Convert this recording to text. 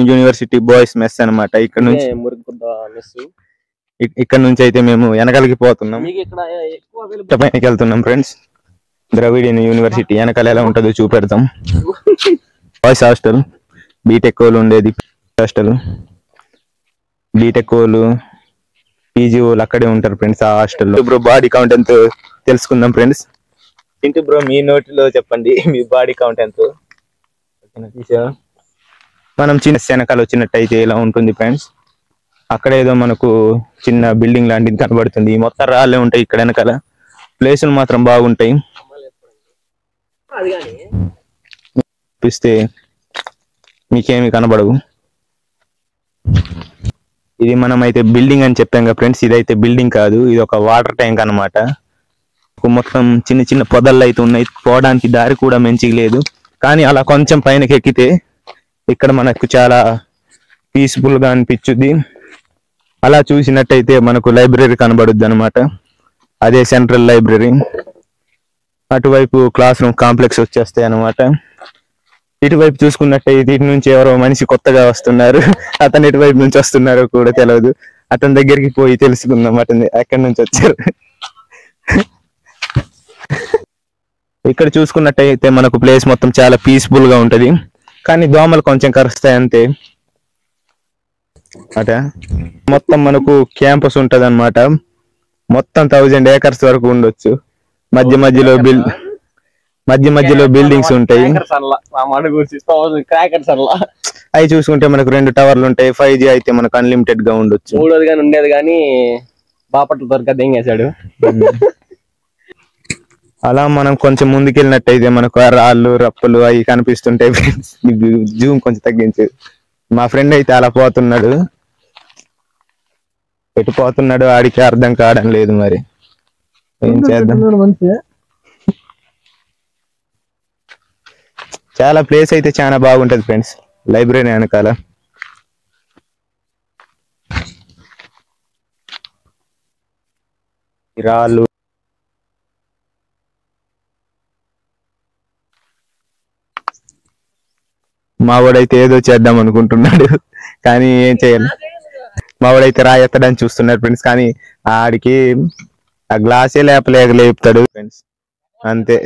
University boys mess అన్నమాట. ఇక్కడ నుంచి అయితే మేము వెనకాలకి పోతున్నాం, పైనకి వెళ్తున్నాం ఫ్రెండ్స్. ద్రవిడియన్ యూనివర్సిటీ వెనకాల ఎలా ఉంటుందో చూపెడతాం. బాయ్స్ హాస్టల్, బీటెక్ వాళ్ళు ఉండేది హాస్టల్. బీటెక్ వాళ్ళు పీజీ వాళ్ళు అక్కడే ఉంటారు ఫ్రెండ్స్ ఆ హాస్టల్లో. బ్రో బాడీ కౌంట్ ఎంతో తెలుసుకుందాం ఫ్రెండ్స్. చింటూ బ్రో మీ నోటిలో చెప్పండి మీ బాడీ కౌంట్ ఎంతో. మనం చిన్న వెనకాల వచ్చినట్టయితే ఇలా ఉంటుంది ఫ్రెండ్స్. అక్కడ ఏదో మనకు చిన్న బిల్డింగ్ లాంటిది కనబడుతుంది. మొత్తం రాళ్ళే ఉంటాయి ఇక్కడ వెనకాల. ప్లేసులు మాత్రం బాగుంటాయి. చూపిస్తే మీకేమి కనబడవు. ఇది మనం అయితే బిల్డింగ్ అని చెప్పాం కదా ఫ్రెండ్స్, ఇదైతే బిల్డింగ్ కాదు, ఇది ఒక వాటర్ ట్యాంక్ అన్నమాట. మొత్తం చిన్న చిన్న పొదళ్ళు అయితే ఉన్నాయి, పోవడానికి దారి కూడా మంచిగా లేదు. కానీ అలా కొంచెం పైనకి ఎక్కితే ఇక్కడ మనకు చాలా పీస్ఫుల్ గా అనిపించుద్ది. అలా చూసినట్టయితే మనకు లైబ్రరీ కనబడుద్ది అనమాట. అదే సెంట్రల్ లైబ్రరీ. అటువైపు క్లాస్ రూమ్ కాంప్లెక్స్ వచ్చేస్తాయి అనమాట. ఇటువైపు చూసుకున్నట్టయితే ఇటు నుంచి ఎవరో మనిషి కొత్తగా వస్తున్నారు. అతను ఇటువైపు నుంచి వస్తున్నారో కూడా తెలియదు. అతని దగ్గరికి పోయి తెలుసుకుందాం అతను ఎక్కడి నుంచి వచ్చారు. ఇక్కడ చూసుకున్నట్టయితే మనకు ప్లేస్ మొత్తం చాలా పీస్ఫుల్ గా ఉంటది. కానీ దోమలు కొంచెం కరుస్తాయి అంతే. అట మొత్తం మనకు క్యాంపస్ ఉంటది అనమాట. మొత్తం 1000 acres వరకు ఉండొచ్చు. మధ్య మధ్యలో బిల్డింగ్స్ ఉంటాయి. అవి చూసుకుంటే మనకు 2 టవర్లు ఉంటాయి. 5G అయితే మనకు అన్లిమిటెడ్ గా ఉండొచ్చు. ఉండేది కానీ బాపట్ల దొరక దెంగేశాడు. అలా మనం కొంచెం ముందుకెళ్ళినట్టయితే మనకు రాళ్ళు రప్పలు అవి కనిపిస్తుంటాయి. జూమ్ కొంచెం తగ్గించు. మా ఫ్రెండ్ అయితే అలా పోతున్నాడు. ఎటు పోతున్నాడు ఆడికి అర్థం కావడం లేదు. మరి ఏం చేద్దాం. చాలా ప్లేస్ అయితే చాలా బాగుంటది ఫ్రెండ్స్ లైబ్రరీ వెనకాల. రాళ్ళు మావాడైతే ఏదో చేద్దాం అనుకుంటున్నాడు కానీ ఏం చేయాలి. మావాడైతే రాయెత్తడానికి చూస్తున్నాడు ఫ్రెండ్స్. కానీ ఆడికి ఆ గ్లాసే లేపుతాడు ఫ్రెండ్స్ అంతే.